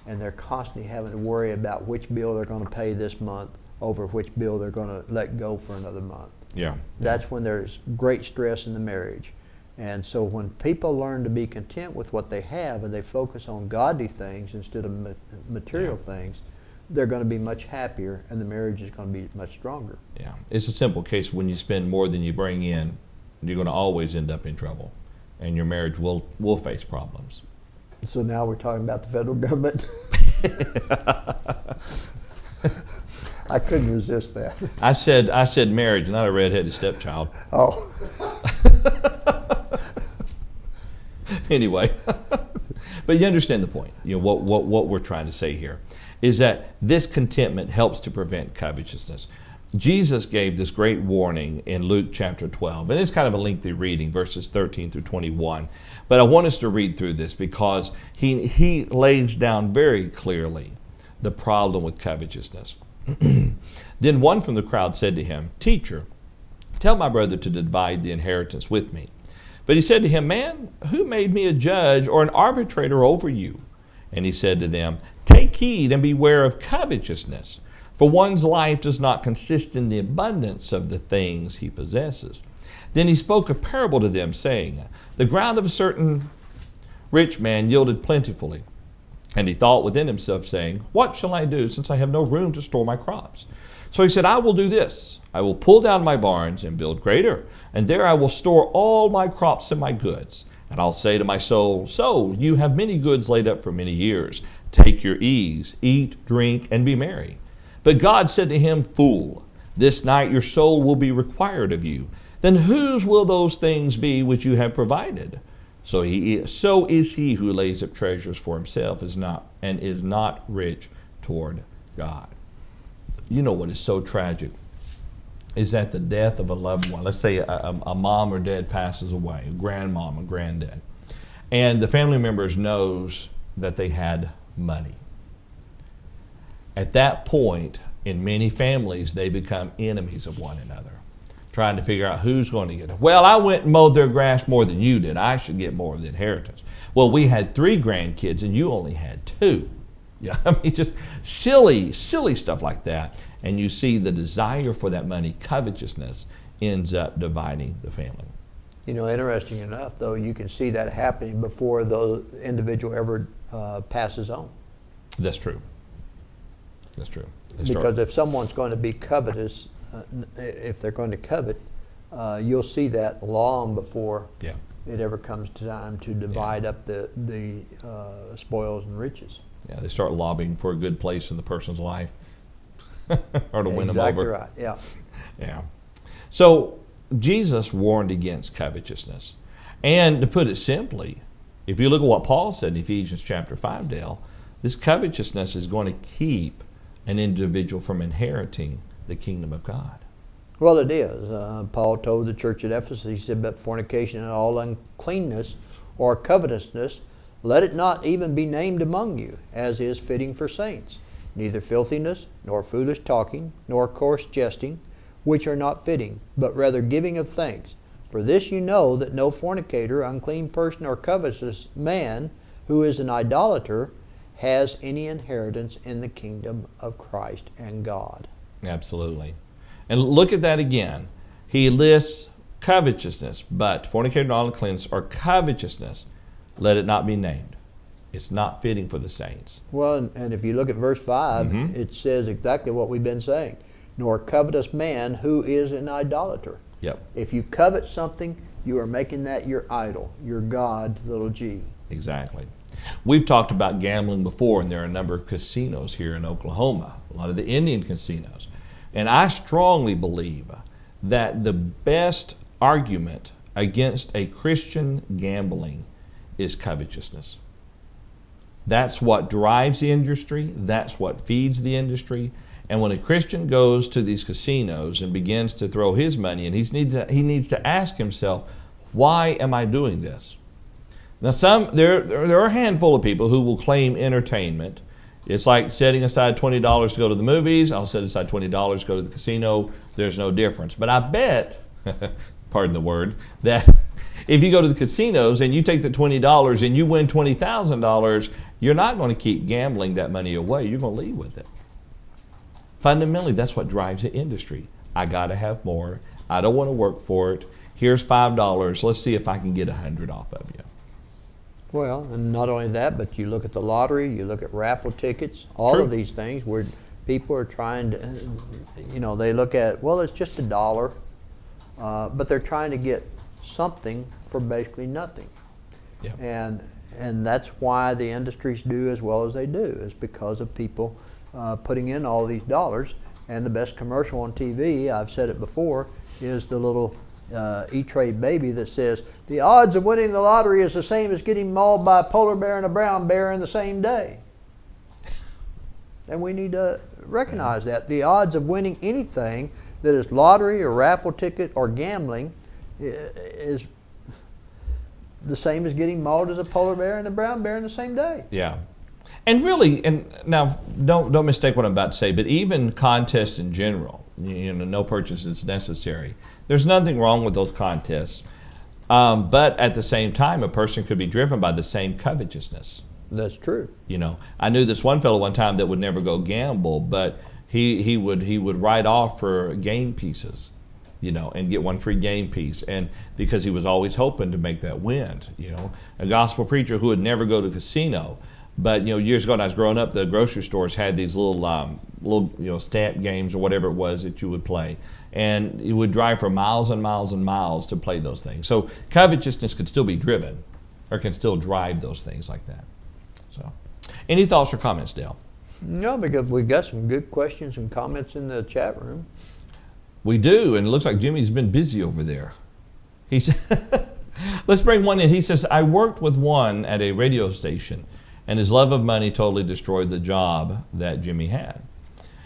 and they're constantly having to worry about which bill they're going to pay this month over which bill they're going to let go for another month. Yeah. That's when there's great stress in the marriage. And so when people learn to be content with what they have and they focus on godly things instead of material things, they're going to be much happier and the marriage is going to be much stronger. Yeah. It's a simple case. When you spend more than you bring in, you're going to always end up in trouble, and your marriage will face problems. So now we're talking about the federal government. I couldn't resist that. I said marriage, not a redheaded stepchild. Oh. Anyway, but you understand the point. What we're trying to say here is that this contentment helps to prevent covetousness. Jesus gave this great warning in Luke chapter 12, and it's kind of a lengthy reading, verses 13 through 21. But I want us to read through this because he lays down very clearly the problem with covetousness. Then one from the crowd said to him, "Teacher, tell my brother to divide the inheritance with me." But he said to him, "Man, who made me a judge or an arbitrator over you?" And he said to them, "Take heed and beware of covetousness, for one's life does not consist in the abundance of the things he possesses." Then he spoke a parable to them, saying, "The ground of a certain rich man yielded plentifully. And he thought within himself, saying, What shall I do, since I have no room to store my crops? So he said, I will do this. I will pull down my barns and build greater, and there I will store all my crops and my goods. And I'll say to my soul, So you have many goods laid up for many years. Take your ease, eat, drink, and be merry. But God said to him, Fool, this night your soul will be required of you. Then whose will those things be which you have provided? So is he who lays up treasures for himself is not rich toward God. You know what is so tragic is that the death of a loved one, let's say a mom or dad passes away, a grandmom, a granddad, and the family members knows that they had money. At that point, in many families, they become enemies of one another. trying to figure out who's going to get it. Well, I went and mowed their grass more than you did. I should get more of the inheritance. Well, we had 3 grandkids and you only had 2. Yeah, I mean, just silly stuff like that. And you see the desire for that money, covetousness, ends up dividing the family. You know, interesting enough, though, you can see that happening before the individual ever passes on. That's true. That's true. Because if someone's going to be covetous, if they're going to covet, you'll see that long before it ever comes time to divide up the spoils and riches. Yeah, they start lobbying for a good place in the person's life or to win them over. Exactly right, yeah. Yeah. So Jesus warned against covetousness. And to put it simply, if you look at what Paul said in Ephesians chapter 5, Dale, this covetousness is going to keep an individual from inheriting the kingdom of God. Well, it is. Paul told the church at Ephesus, he said, but fornication and all uncleanness or covetousness, let it not even be named among you, as is fitting for saints. Neither filthiness, nor foolish talking, nor coarse jesting, which are not fitting, but rather giving of thanks. For this you know, that no fornicator, unclean person, or covetous man, who is an idolater, has any inheritance in the kingdom of Christ and God. Absolutely. And look at that again. He lists covetousness, but fornicator and uncleanness or covetousness, let it not be named. It's not fitting for the saints. Well, and if you look at verse 5, it says exactly what we've been saying. Nor covetous man who is an idolater. Yep. If you covet something, you are making that your idol, your God, little g. Exactly. We've talked about gambling before, and there are a number of casinos here in Oklahoma, a lot of the Indian casinos. And I strongly believe that the best argument against a Christian gambling is covetousness. That's what drives the industry. That's what feeds the industry. And when a Christian goes to these casinos and begins to throw his money in, he needs to ask himself, why am I doing this? Now, there are a handful of people who will claim entertainment. It's like setting aside $20 to go to the movies. I'll set aside $20 to go to the casino. There's no difference. But I bet, pardon the word, that if you go to the casinos and you take the $20 and you win $20,000, you're not going to keep gambling that money away. You're going to leave with it. Fundamentally, that's what drives the industry. I got to have more. I don't want to work for it. Here's $5. Let's see if I can get 100 off of you. Well, and not only that, but you look at the lottery, you look at raffle tickets, all of these things where people are trying to, they look at, well, it's just $1, but they're trying to get something for basically nothing. Yeah. And that's why the industries do as well as they do, is because of people putting in all these dollars. And the best commercial on TV, I've said it before, is the little E-Trade baby that says, the odds of winning the lottery is the same as getting mauled by a polar bear and a brown bear in the same day. And we need to recognize that. The odds of winning anything that is lottery or raffle ticket or gambling is the same as getting mauled as a polar bear and a brown bear in the same day. Yeah. And really, and now don't mistake what I'm about to say, but even contests in general, no purchase is necessary. There's nothing wrong with those contests. But at the same time, a person could be driven by the same covetousness. That's true. I knew this one fellow one time that would never go gamble, but he would write off for game pieces, and get one free game piece, and because he was always hoping to make that win. A gospel preacher who would never go to a casino, but years ago when I was growing up, the grocery stores had these little stamp games or whatever it was that you would play, and you would drive for miles and miles and miles to play those things. So covetousness could still be driven, or can still drive those things like that. So, any thoughts or comments, Dale? No, because we've got some good questions and comments in the chat room. We do, and it looks like Jimmy's been busy over there. He said, let's bring one in. He says, I worked with one at a radio station, and his love of money totally destroyed the job that Jimmy had.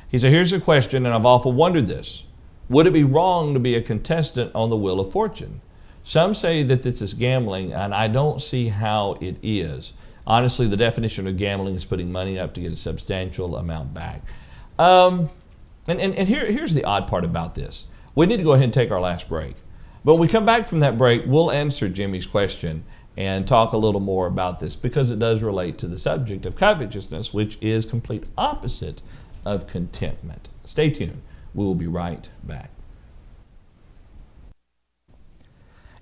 He said, here's a question, and I've often wondered this. Would it be wrong to be a contestant on the Wheel of Fortune? Some say that this is gambling, and I don't see how it is. Honestly, the definition of gambling is putting money up to get a substantial amount back. And here's the odd part about this. We need to go ahead and take our last break. But when we come back from that break, we'll answer Jimmy's question and talk a little more about this because it does relate to the subject of covetousness, which is complete opposite of contentment. Stay tuned. We will be right back.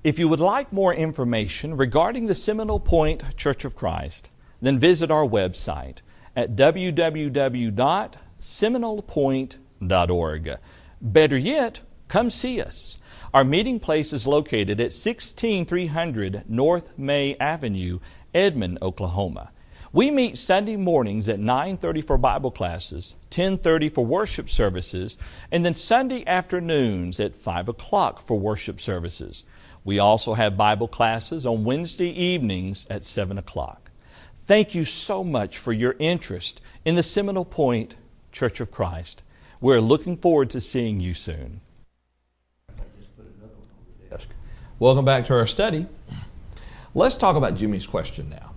If you would like more information regarding the Seminole Pointe Church of Christ, then visit our website at www.seminolepointe.org. Better yet, come see us. Our meeting place is located at 16300 North May Avenue, Edmond, Oklahoma. We meet Sunday mornings at 9:30 for Bible classes, 10:30 for worship services, and then Sunday afternoons at 5 o'clock for worship services. We also have Bible classes on Wednesday evenings at 7 o'clock. Thank you so much for your interest in the Seminole Pointe Church of Christ. We're looking forward to seeing you soon. Welcome back to our study. Let's talk about Jimmy's question now.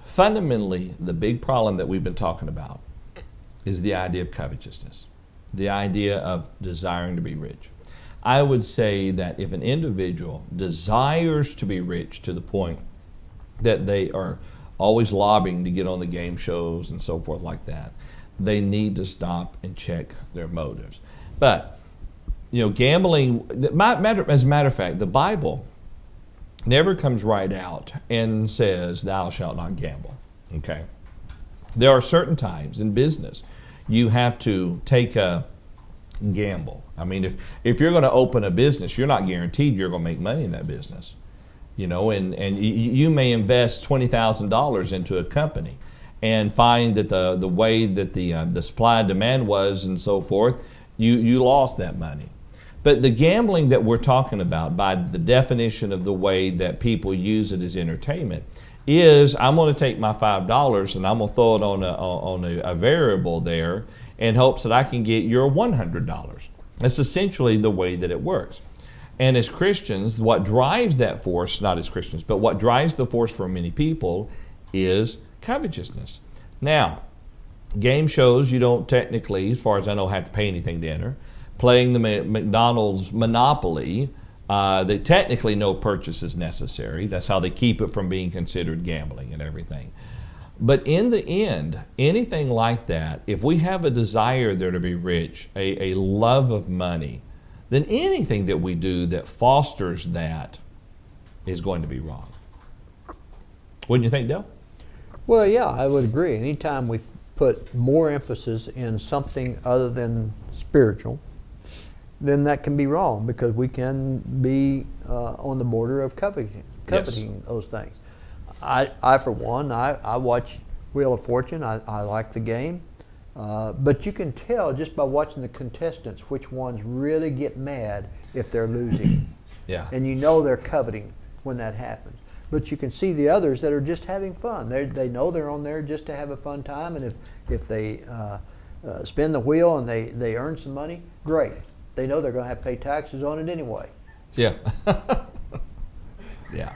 Fundamentally, the big problem that we've been talking about is the idea of covetousness, the idea of desiring to be rich. I would say that if an individual desires to be rich to the point that they are always lobbying to get on the game shows and so forth like that, they need to stop and check their motives. But, gambling, as a matter of fact, the Bible never comes right out and says, thou shalt not gamble, okay? There are certain times in business you have to take a gamble. I mean, if you're going to open a business, you're not guaranteed you're going to make money in that business. And you may invest $20,000 into a company and find that the way that the supply and demand was and so forth, you lost that money. But the gambling that we're talking about, by the definition of the way that people use it as entertainment, is I'm going to take my $5 and I'm going to throw it on a variable there in hopes that I can get your $100. That's essentially the way that it works. And as Christians, what drives that force, not as Christians, but what drives the force for many people is covetousness. Now, game shows, you don't technically, as far as I know, have to pay anything to enter. Playing the McDonald's Monopoly, they technically no purchase is necessary. That's how they keep it from being considered gambling and everything. But in the end, anything like that, if we have a desire there to be rich, a love of money, then anything that we do that fosters that is going to be wrong. Wouldn't you think, Dale? Well, yeah, I would agree. Anytime we put more emphasis in something other than spiritual, then that can be wrong, because we can be on the border of coveting those things. I for one, I watch Wheel of Fortune. I like the game. But you can tell just by watching the contestants which ones really get mad if they're losing. Yeah. And they're coveting when that happens. But you can see the others that are just having fun. They know they're on there just to have a fun time, and if they spin the wheel and they earn some money, great. They know they're going to have to pay taxes on it anyway. Yeah. Yeah.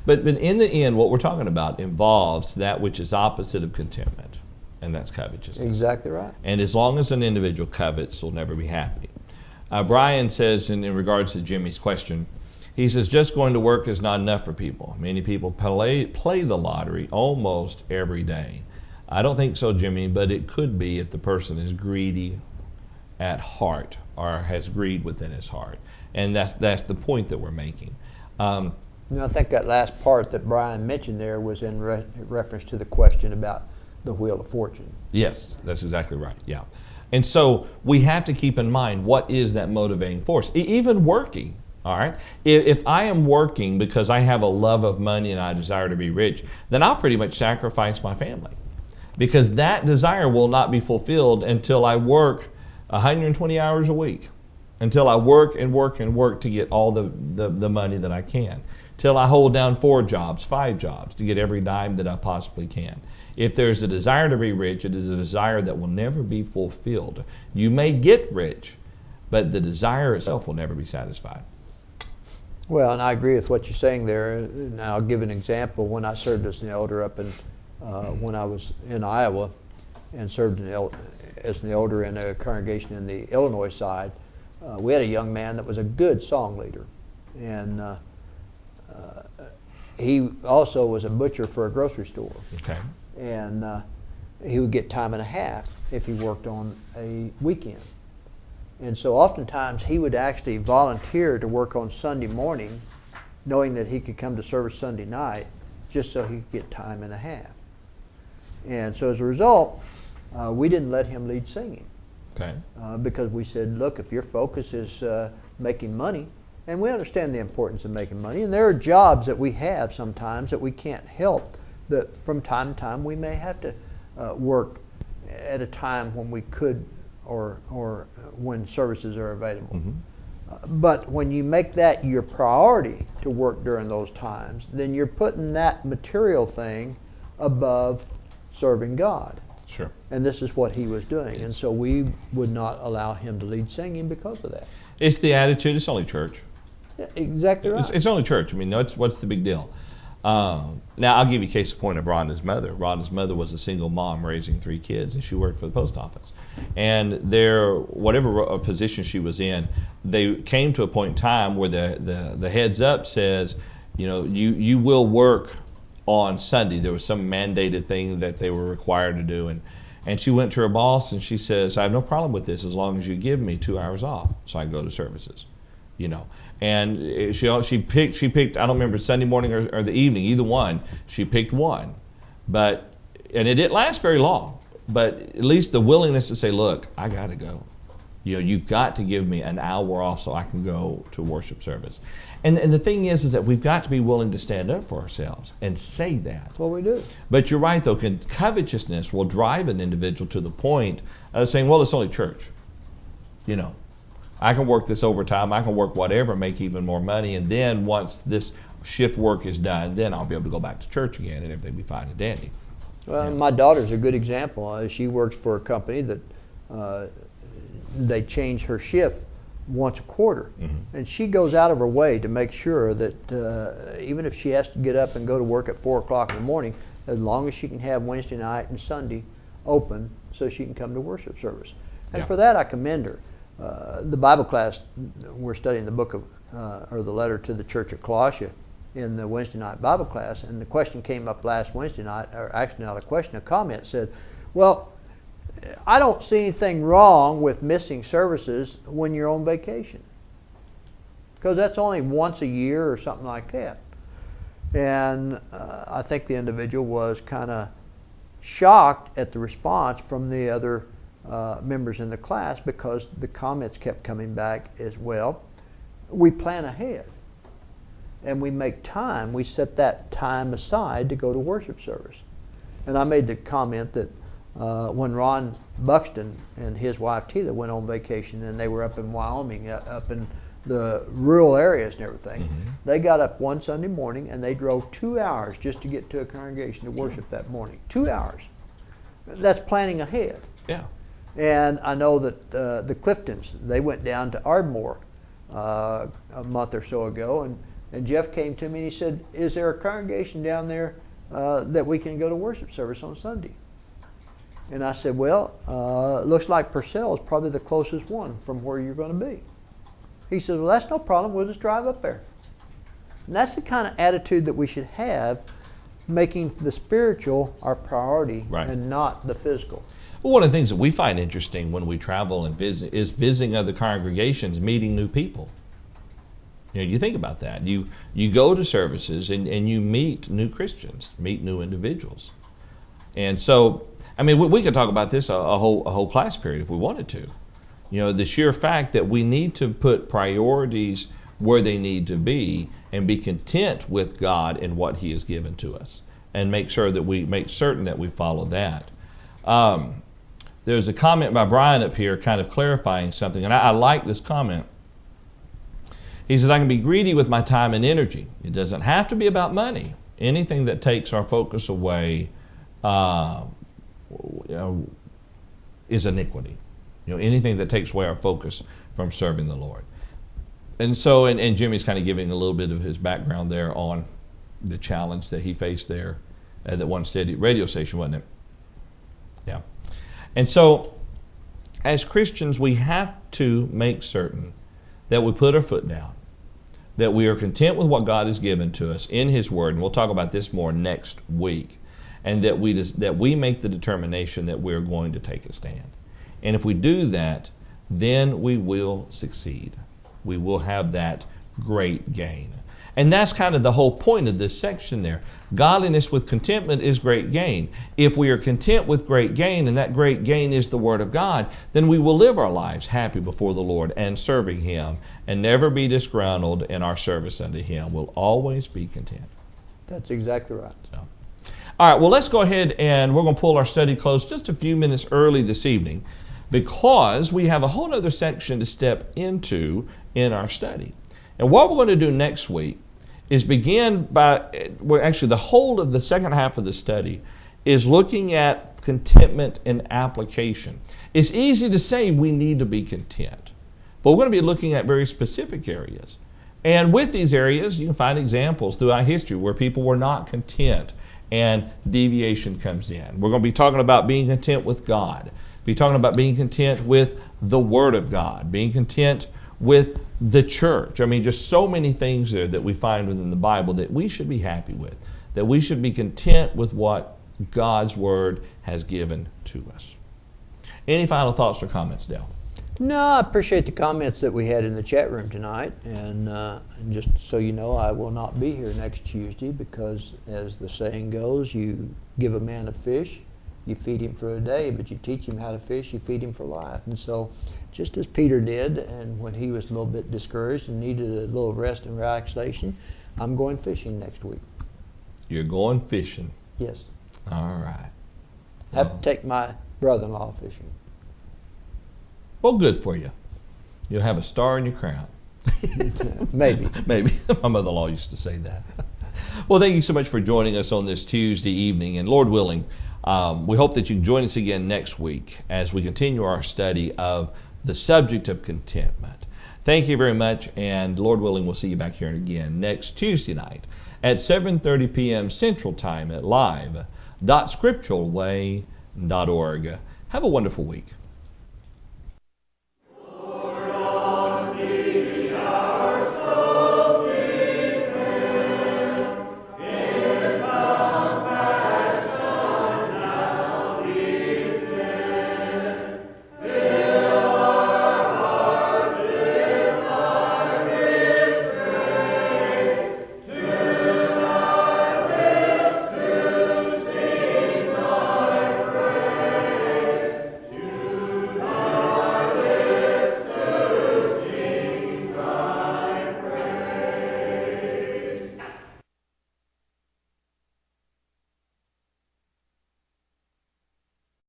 But in the end, what we're talking about involves that which is opposite of contentment, and that's covetousness. Exactly right. And as long as an individual covets, he'll never be happy. Brian says, in regards to Jimmy's question, he says, just going to work is not enough for people. Many people play the lottery almost every day. I don't think so, Jimmy, but it could be if the person is greedy at heart or has greed within his heart. And that's the point that we're making. I think that last part that Brian mentioned there was in reference to the question about the Wheel of Fortune. Yes, that's exactly right, yeah. And so we have to keep in mind, what is that motivating force? Even working, all right? If I am working because I have a love of money and I desire to be rich, then I'll pretty much sacrifice my family, because that desire will not be fulfilled until I work 120 hours a week, until I work and work and work to get all the money that I can, till I hold down 4 jobs, 5 jobs to get every dime that I possibly can. If there's a desire to be rich, it is a desire that will never be fulfilled. You may get rich, but the desire itself will never be satisfied. Well, and I agree with what you're saying there. And I'll give an example. When I served as an elder up in, when I was in Iowa and served as an elder in a congregation in the Illinois side, we had a young man that was a good song leader, and he also was a butcher for a grocery store. Okay. And he would get time and a half if he worked on a weekend. And so oftentimes he would actually volunteer to work on Sunday morning, knowing that he could come to service Sunday night, just so he could get time and a half. And so as a result, we didn't let him lead singing. Okay. Because we said, look, if your focus is making money, and we understand the importance of making money, and there are jobs that we have sometimes that we can't help, that from time to time we may have to work at a time when we could, or when services are available. Mm-hmm. But when you make that your priority to work during those times, then you're putting that material thing above serving God. Sure. And this is what he was doing. And so we would not allow him to lead singing because of that. It's the attitude. It's only church. Yeah, exactly right. It's only church. I mean, what's the big deal? Now, I'll give you a case in point of Rhonda's mother. Rhonda's mother was a single mom raising 3 kids, and she worked for the post office. And whatever position she was in, they came to a point in time where the heads up says, you will work on Sunday. There was some mandated thing that they were required to do. And she went to her boss and she says, I have no problem with this as long as you give me 2 hours off so I can go to services. And she picked, I don't remember, Sunday morning or the evening, either one. She picked one. And it didn't last very long. But at least the willingness to say, look, I got to go. You've got to give me an hour off so I can go to worship service. And the thing is that we've got to be willing to stand up for ourselves and say that. That's what we do. But you're right, though. Covetousness will drive an individual to the point of saying, well, it's only church. I can work this overtime. I can work whatever, make even more money. And then once this shift work is done, then I'll be able to go back to church again and everything will be fine and dandy. Well, my daughter's a good example. She works for a company that they change her shift once a quarter. Mm-hmm. And she goes out of her way to make sure that even if she has to get up and go to work at 4 o'clock in the morning, as long as she can have Wednesday night and Sunday open so she can come to worship service. And for that I commend her. The Bible class, we're studying the book of, or the letter to the church of Colossia in the Wednesday night Bible class, and the question came up last Wednesday night, or actually not a question, a comment said, well, I don't see anything wrong with missing services when you're on vacation, because that's only once a year or something like that. And I think the individual was kind of shocked at the response from the other members in the class, because the comments kept coming back as well. We plan ahead and we make time. We set that time aside to go to worship service. And I made the comment that when Ron Buxton and his wife Tila went on vacation and they were up in Wyoming, up in the rural areas and everything, Mm-hmm. they got up one Sunday morning and they drove 2 hours just to get to a congregation to worship that morning. 2 hours. That's planning ahead. Yeah. And I know that the Cliftons, they went down to Ardmore a month or so ago, and Jeff came to me and he said, is there a congregation down there that we can go to worship service on Sunday? And I said, well, it looks like Purcell is probably the closest one from where you're going to be. He said, well, that's no problem. We'll just drive up there. And that's the kind of attitude that we should have, making the spiritual our priority, right, and not the physical. Well, one of the things that we find interesting when we travel and visit is visiting other congregations, meeting new people. You think about that. You go to services and you meet new Christians, meet new individuals. And so, I mean, we could talk about this a whole class period if we wanted to. The sheer fact that we need to put priorities where they need to be and be content with God and what He has given to us, and make certain that we follow that. There's a comment by Brian up here kind of clarifying something, and I like this comment. He says, I can be greedy with my time and energy. It doesn't have to be about money. Anything that takes our focus away is iniquity. Anything that takes away our focus from serving the Lord. And so, and Jimmy's kind of giving a little bit of his background there on the challenge that he faced there at that one steady radio station, wasn't it? Yeah. And so as Christians, we have to make certain that we put our foot down, that we are content with what God has given to us in His Word, and we'll talk about this more next week, and that we make the determination that we're going to take a stand. And if we do that, then we will succeed. We will have that great gain. And that's kind of the whole point of this section there. Godliness with contentment is great gain. If we are content with great gain, and that great gain is the Word of God, then we will live our lives happy before the Lord and serving Him, and never be disgruntled in our service unto Him. We'll always be content. That's exactly right. So, all right, well, let's go ahead and we're going to pull our study close just a few minutes early this evening, because we have a whole other section to step into in our study. And what we're going to do next week is begin by, well, actually the whole of the second half of the study is looking at contentment and application. It's easy to say we need to be content, but we're going to be looking at very specific areas. And with these areas, you can find examples throughout history where people were not content and deviation comes in. We're going to be talking about being content with God, be talking about being content with the Word of God, being content with the church. I mean, just so many things there that we find within the Bible that we should be happy with, that we should be content with what God's Word has given to us. Any final thoughts or comments, Dale? No, I appreciate the comments that we had in the chat room tonight, and just so you know, I will not be here next Tuesday because, as the saying goes, you give a man a fish, you feed him for a day, but you teach him how to fish, you feed him for life. And so, just as Peter did, and when he was a little bit discouraged and needed a little rest and relaxation, I'm going fishing next week. You're going fishing? Yes. All right. I have to take my brother-in-law fishing. Well, good for you. You'll have a star in your crown. Maybe. Maybe. My mother-in-law used to say that. Well, thank you so much for joining us on this Tuesday evening. And Lord willing, we hope that you can join us again next week as we continue our study of the subject of contentment. Thank you very much. And Lord willing, we'll see you back here again next Tuesday night at 7:30 p.m. Central Time at live.scripturalway.org. Have a wonderful week.